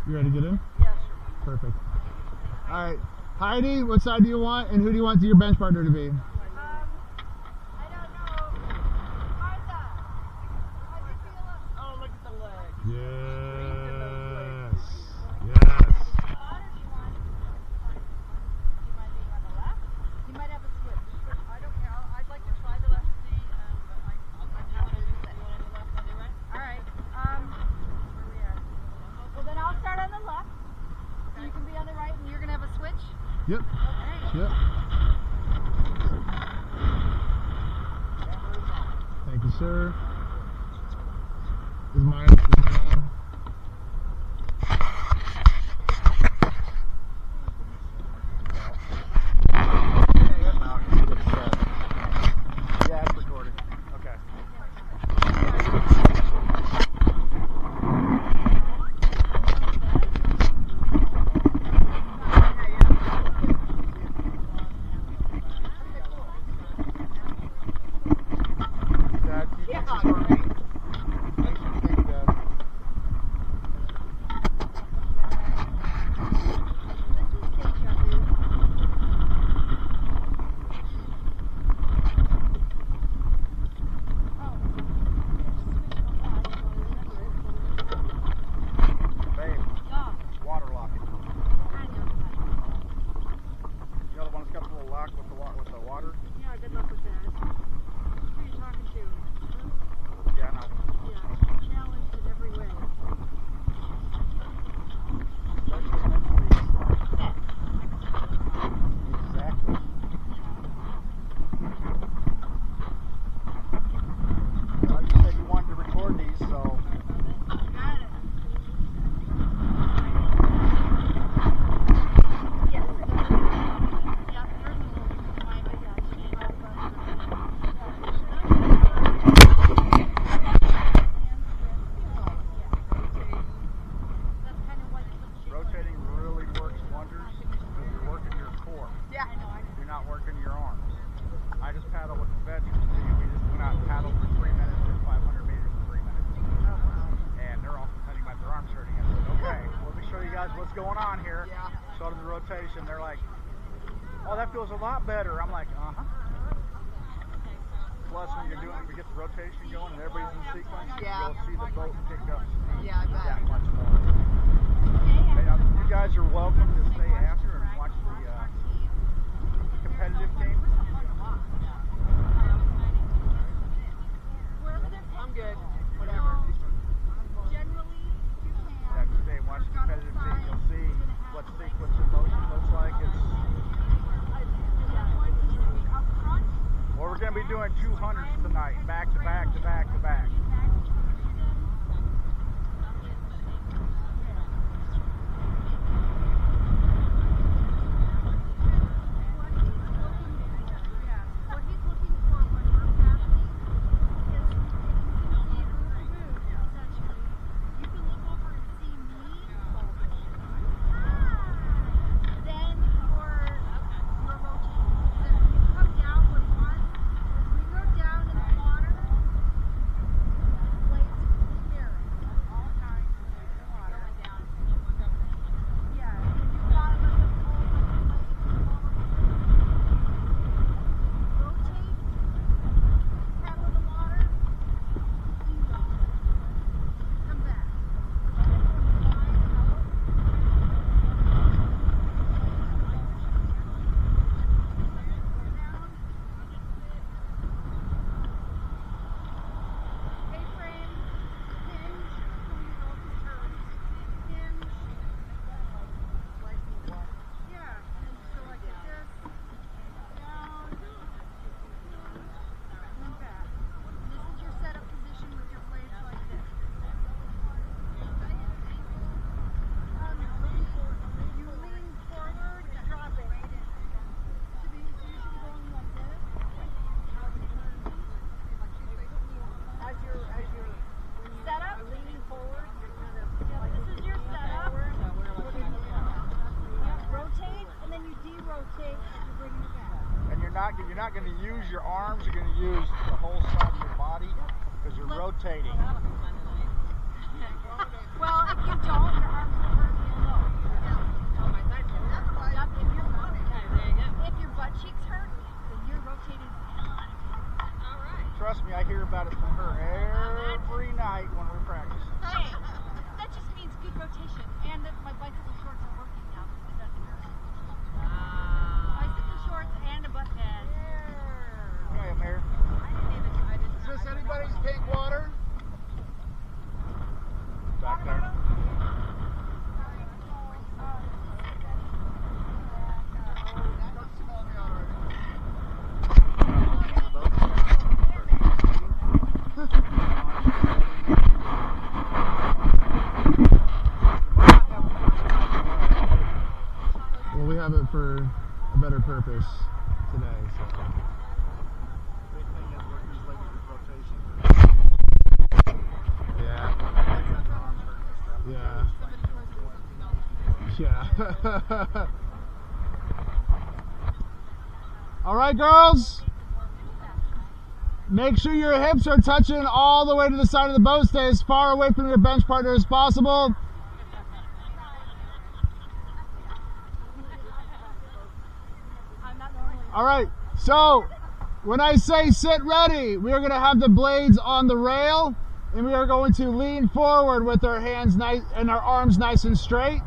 You ready to get in? Yeah, sure. Perfect. All right. Heidi, what side do you want, and who do you want your bench partner to be? I don't know. Martha, how'd you feel? Oh, look at the legs. Yes. Yes. Do you mind being on the left? You might have a switch. I don't care. I'd like to try the left knee, but I'm happy to do that. You want on the left, on the right? All right. Where we at? Well, then I'll start on the left. So you can be on the right, and you're gonna have a switch. Yep. Okay. Yep. Thank you, sir. Is mine on? Yeah, it's recorded. Okay. Dad, keep it recording. Thank you, Dad. Babe, water lock it. You know the one that's got the little lock with the water? Yeah, good luck with that. Who are you talking to? Yeah, no. Yeah, challenged in every way. Especially mentally. Exactly. Well, you said you wanted to record these, so. Got it. Yes. Yeah, there's a little line, but yeah, that's kind of what Rotating really works wonders because you're working your core. Yeah, I know. You're not working your arms. I just paddle with the veterans. We just went out and paddled for 3 minutes or 500 meters in 3 minutes. Oh, wow. And they're all complaining about their arms hurting. I said, okay, let me show you guys what's going on here. Yeah. Showed them the rotation. They're like, oh, that feels a lot better. I'm like, uh-huh. Plus, when we get the rotation going and everybody's in sequence, Yeah. you'll see the boat pick up Yeah, I bet. that much more. Hey, you guys are welcome to stay after and watch the competitive game. I'm good. Whatever. Generally, you can. After stay and watch the competitive game, you'll see what sequence of motion looks like. Well, we're going to be doing 200s tonight, back to back to back to back. What he's looking for when we're paddling is essentially. You can look over and see me. Then you're rotating. Then you come down with one. As we go down in the water, the blades carry all times in the water. Yeah, you gotta let them pull the blades forward. Rotate, paddle in the water, derotate. Come back. A-frame, hinge, hinge. Yeah, and so like this, down, and back. This is your setup position with your blades like this. You lean forward, drop it. So you should be going like this. As your setup, leaning forward, this is your setup. Rotate, and then you derotate as you're bringing it back. And you're not going to use your arms, you're going to use the whole side of your body because you're rotating. Well, if you don't, your arms will hurt. for a better purpose today. So. Big thing is working these legs with rotation. Yeah. Yeah. Yeah. All right, girls. Make sure your hips are touching all the way to the side of the boat. Stay as far away from your bench partner as possible. All right, so when I say sit ready, we are going to have the blades on the rail, and we are going to lean forward with our hands nice and our arms nice and straight.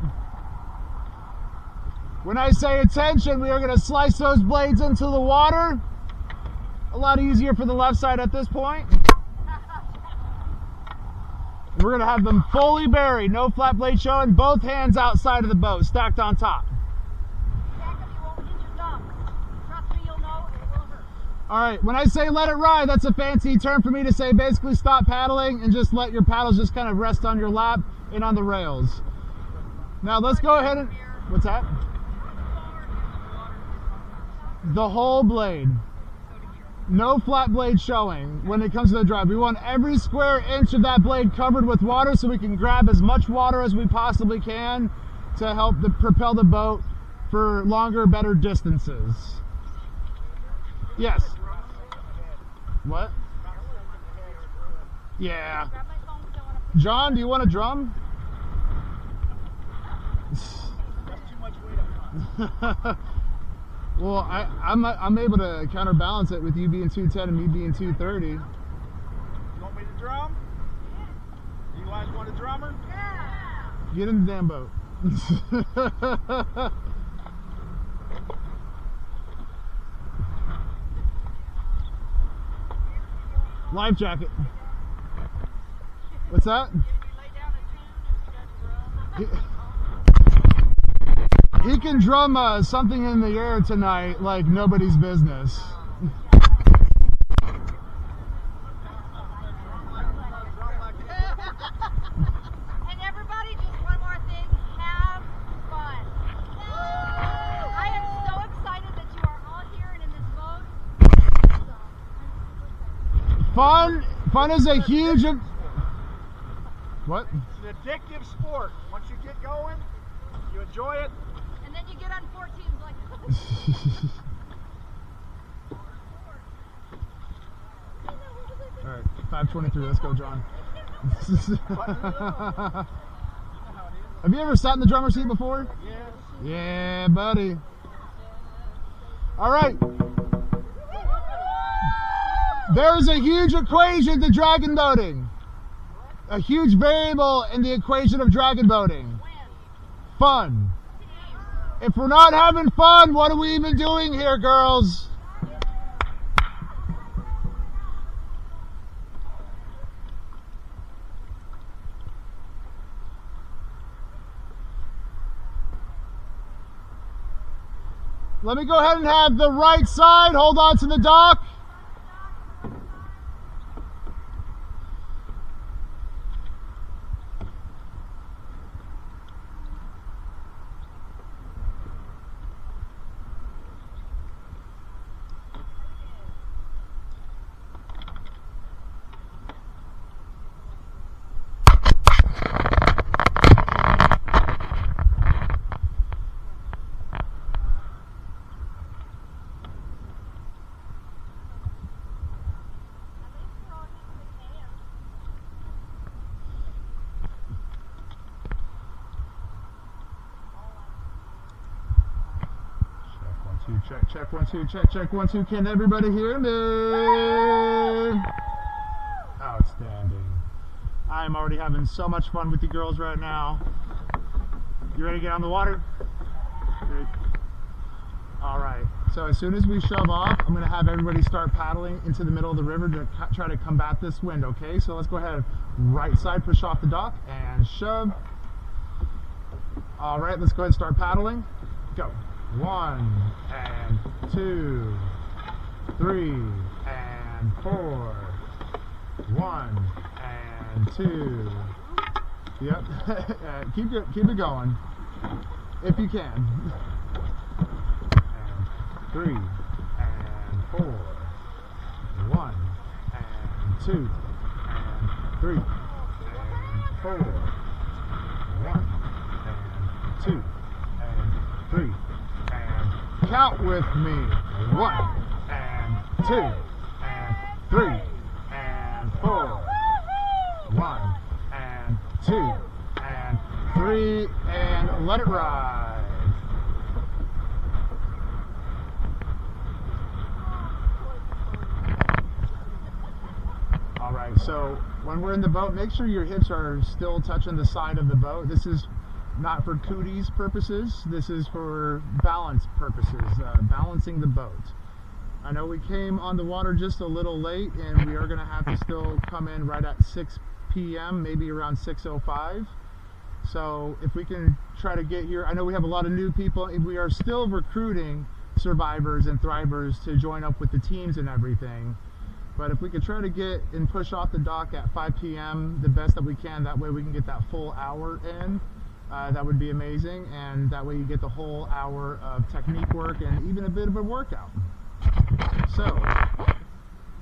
When I say attention, we are going to slice those blades into the water. A lot easier for the left side at this point. We're going to have them fully buried, no flat blade showing, both hands outside of the boat, stacked on top. All right, when I say let it ride, that's a fancy term for me to say basically stop paddling and just let your paddles just kind of rest on your lap and on the rails. Now let's go ahead and, what's that? The whole blade. No flat blade showing when it comes to the drive. We want every square inch of that blade covered with water so we can grab as much water as we possibly can to help propel the boat for longer, better distances. Yes. What? Yeah. John, do you want a drum? That's too much weight up. Well, I'm able to counterbalance it with you being 210 and me being 230. You want me to drum? You guys want a drummer? Yeah. Get in the damn boat. Life jacket. What's that? He can drum something in the air tonight like nobody's business. And everybody, just one more thing, have fun. I am so excited that you are all here and in this boat. Fun is a huge... What? It's an addictive sport. Once you get going, you enjoy it. And then you get on 14s like All right, 5:23. Let's go, John. Have you ever sat in the drummer's seat before? Yes. Yeah, buddy. All right. There's a huge equation to dragon boating. A huge variable in the equation of dragon boating. Fun. If we're not having fun, what are we even doing here, girls? Let me go ahead and have the right side hold on to the dock. Check 1 2, check 1 2. Can everybody hear me? Outstanding. I'm already having so much fun with you girls right now. You ready to get on the water? Good. All right. So as soon as we shove off, I'm going to have everybody start paddling into the middle of the river to try to combat this wind. Okay. So let's go ahead. Right side, push off the dock and shove. All right. Let's go ahead and start paddling. Go. 1 and 2, 3 and 4. 1 and 2. Yep. Keep it going if you can. 3, and 4. 1, and 2, and 3, and 4. 1, and 2, and 3, and count with me. 1, and 2, and 3, and 4. 1, and 2, and 3, and let it ride. All right, so when we're in the boat, make sure your hips are still touching the side of the boat. This is not for cooties purposes. This is for balance purposes, balancing the boat. I know we came on the water just a little late, and we are going to have to still come in right at 6 p.m., maybe around 6:05. So if we can try to get here, I know we have a lot of new people. We are still recruiting survivors and thrivers to join up with the teams and everything. But if we could try to get and push off the dock at 5 p.m. the best that we can, that way we can get that full hour in, that would be amazing. And that way you get the whole hour of technique work and even a bit of a workout. So,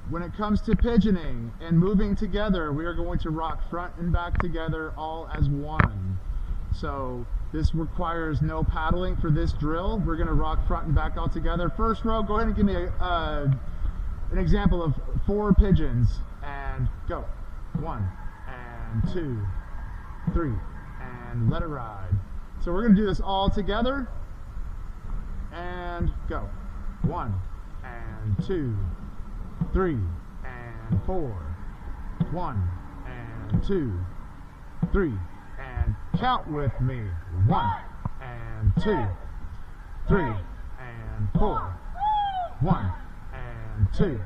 when it comes to pigeoning and moving together, we are going to rock front and back together all as one. So, this requires no paddling for this drill. We're going to rock front and back all together. First row, go ahead and give me an example of 4 pigeons, and go. 1, and 2, 3, and let it ride. So we're going to do this all together, and go. 1, and 2, 3, and 4. 1, and 2, 3, and count with me. 1, and 2, 3, and 4. 1, and 2,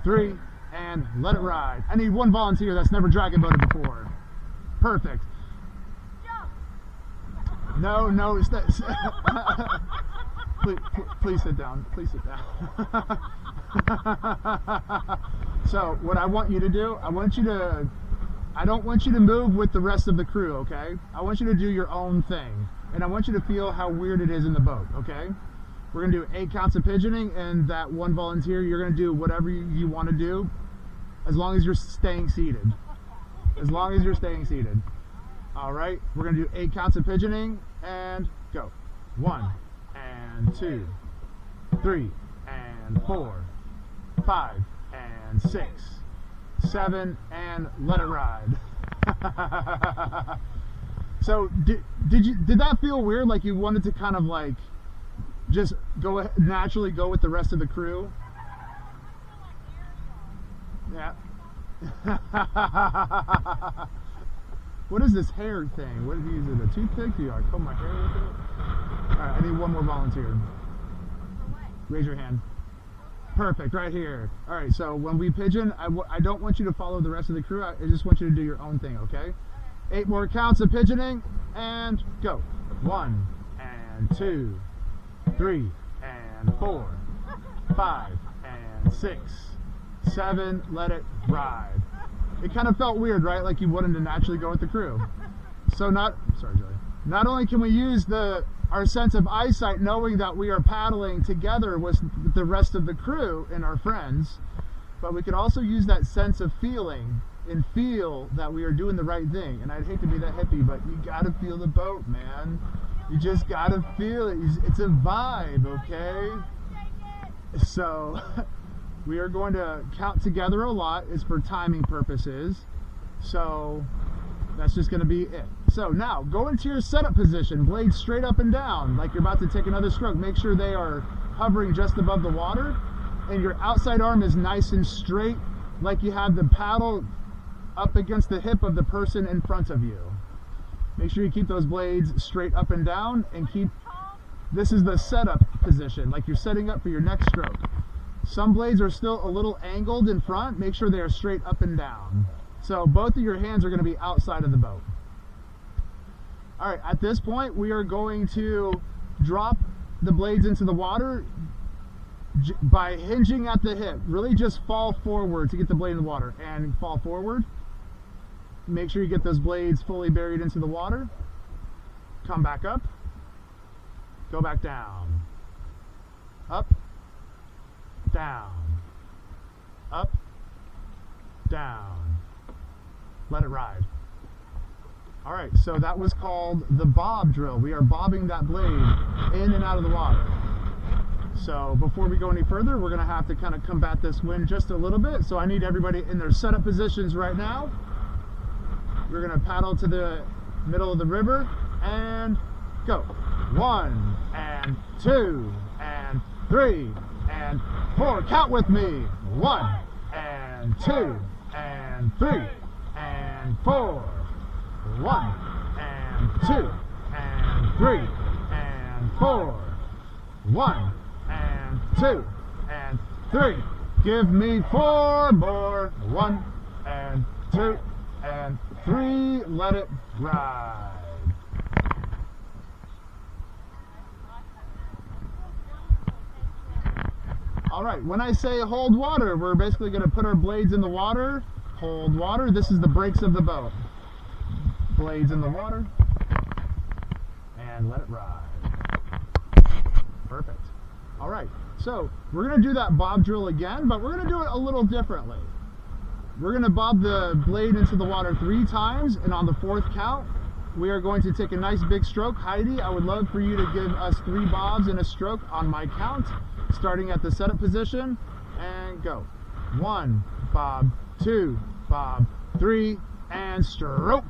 3, and let it ride. I need 1 volunteer that's never dragon boated before. Perfect. No, it's that. Please sit down. Please sit down. So what I want you to do, I don't want you to move with the rest of the crew, okay? I want you to do your own thing. And I want you to feel how weird it is in the boat, okay? We're going to do 8 counts of pigeoning, and that 1 volunteer, you're going to do whatever you want to do, as long as you're staying seated. As long as you're staying seated. All right, we're going to do 8 counts of pigeoning, and go. 1, and 2, 3, and 4, 5, and 6, 7, and let it ride. So did that feel weird? Like you wanted to kind of like just naturally go with the rest of the crew? Yeah. What is this hair thing? What is it? A toothpick? Do I comb my hair with it? All right, I need 1 more volunteer. Raise your hand. Perfect, right here. All right, so when we pigeon, I don't want you to follow the rest of the crew. I just want you to do your own thing, okay? 8 more counts of pigeoning, and go. 1, and 2, 3, and 4, 5, and 6, 7, let it ride. It kind of felt weird, right? Like you wanted to naturally go with the crew. So not only can we use our sense of eyesight knowing that we are paddling together with the rest of the crew and our friends, but we can also use that sense of feeling and feel that we are doing the right thing. And I'd hate to be that hippie, but you gotta feel the boat, man. You just gotta feel it. It's a vibe, okay? So we are going to count together a lot. It's for timing purposes. So that's just going to be it. So now go into your setup position, blades straight up and down, like you're about to take another stroke. Make sure they are hovering just above the water, and your outside arm is nice and straight, like you have the paddle up against the hip of the person in front of you. Make sure you keep those blades straight up and down, and this is the setup position, like you're setting up for your next stroke. Some blades are still a little angled in front. Make sure they are straight up and down. So both of your hands are going to be outside of the boat. All right, at this point, we are going to drop the blades into the water by hinging at the hip. Really just fall forward to get the blade in the water, and fall forward. Make sure you get those blades fully buried into the water. Come back up. Go back down. up, down, up, down. Let it ride. All right, so that was called the bob drill. We are bobbing that blade in and out of the water. So before we go any further, we're gonna have to kind of combat this wind just a little bit. So I need everybody in their setup positions right now. We're gonna paddle to the middle of the river and go. 1 and 2 and 3 and 4. Count with me. 1 and 2 and 3 and 4. 1 and 2 and 3 and 4. 1 and 2 and 3. Give me 4 more. 1 and 2 and 3. Let it ride. All right, when I say hold water, we're basically going to put our blades in the water, hold water. This is the brakes of the boat. Blades in the water, and let it ride. Perfect. All right, so we're going to do that bob drill again, but we're going to do it a little differently. We're going to bob the blade into the water 3 times, and on the 4th count, we are going to take a nice big stroke. Heidi, I would love for you to give us 3 bobs and a stroke on my count, starting at the setup position, and go. 1 bob, 2 bob, 3, and stroke.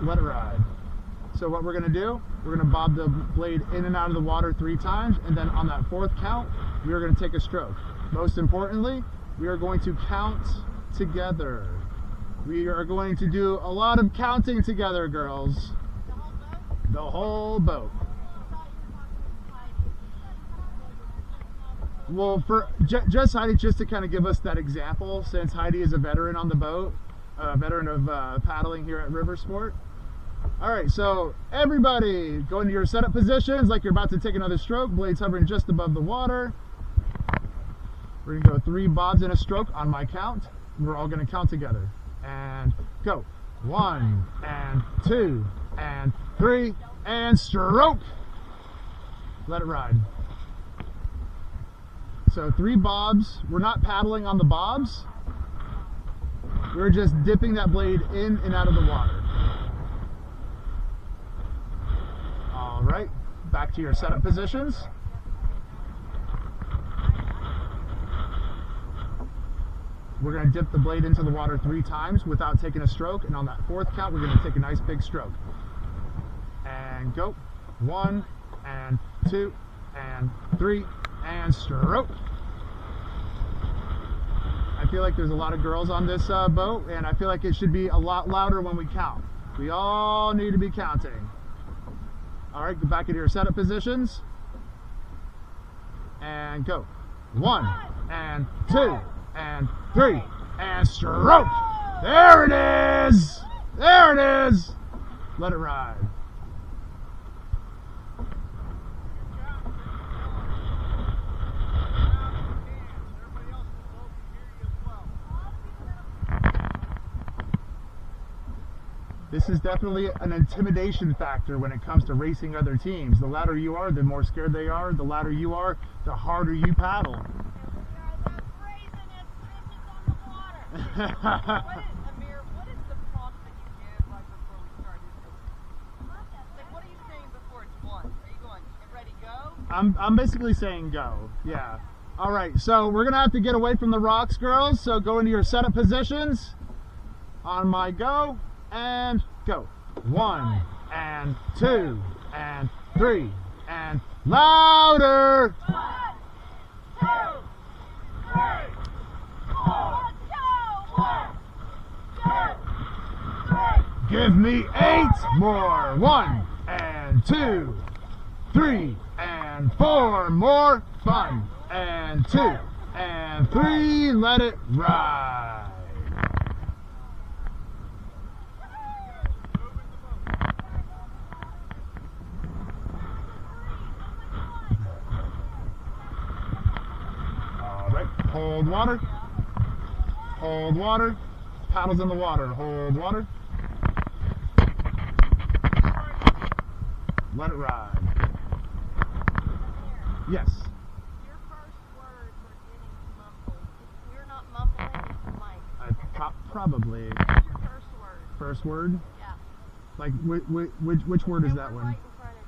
Let it ride. So what we're going to do, we're going to bob the blade in and out of the water 3 times, and then on that 4th count, we are going to take a stroke. Most importantly, we are going to count together. We are going to do a lot of counting together, girls. The whole boat. Well, for just Heidi, just to kind of give us that example, since Heidi is a veteran on the boat, a veteran of paddling here at River Sport. All right, so everybody go into your setup positions like you're about to take another stroke. Blades hovering just above the water. We're gonna go 3 bobs and a stroke on my count. We're all gonna count together. And go. 1 and 2 and 3 and stroke. Let it ride. So 3 bobs. We're not paddling on the bobs. We're just dipping that blade in and out of the water. All right, back to your setup positions. We're going to dip the blade into the water 3 times without taking a stroke, and on that 4th count, we're going to take a nice big stroke. And go. 1 and 2 and 3 and stroke. I feel like there's a lot of girls on this boat, and I feel like it should be a lot louder when we count. We all need to be counting. All right, go back into your setup positions. And go. 1 and 2 and 3 and stroke. There it is. There it is. Let it ride. This is definitely an intimidation factor when it comes to racing other teams. The louder you are, the more scared they are. The louder you are, the harder you paddle. Amir, what is the prompt that you gave right before we started this? Like, what are you saying before it's 1? Are you going, get ready, go? I'm basically saying go. Yeah. All right. So we're gonna have to get away from the rocks, girls. So go into your setup positions. On my go. And go. 1 and 2 and 3 and louder. 1, 2, 3, 4. Let's go. 1, 2, 3. Give me 8 more. 1 and 2, 3 and 4 more. Fun. And 2 and 3. Let it ride. Hold water. Hold water. Paddles in the water. Hold water. Let it ride. Yes. Your first words are getting mumbled. If you're not mumbling, it's the mic. Probably. What's your first word? First word? Yeah. Like, which word is that one? Right in front of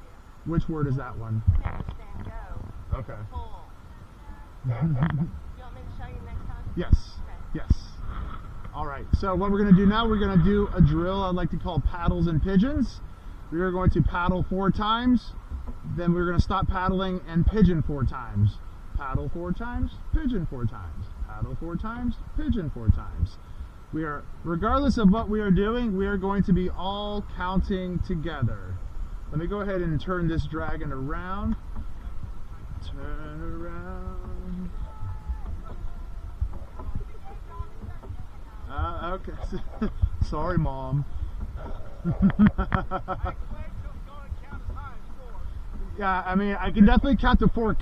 you. Which word is that one? You understand, go. Okay. Pull. You want me to show you next time? Yes. Okay. Yes. All right. So what we're going to do now, we're going to do a drill I'd like to call paddles and pigeons. We are going to paddle 4 times. Then we're going to stop paddling and pigeon 4 times. Paddle 4 times, pigeon 4 times. Paddle 4 times, pigeon 4 times. We are, regardless of what we are doing, we are going to be all counting together. Let me go ahead and turn this dragon around. Turn around. Okay. Sorry, Mom. Yeah, I mean, I can definitely count to 4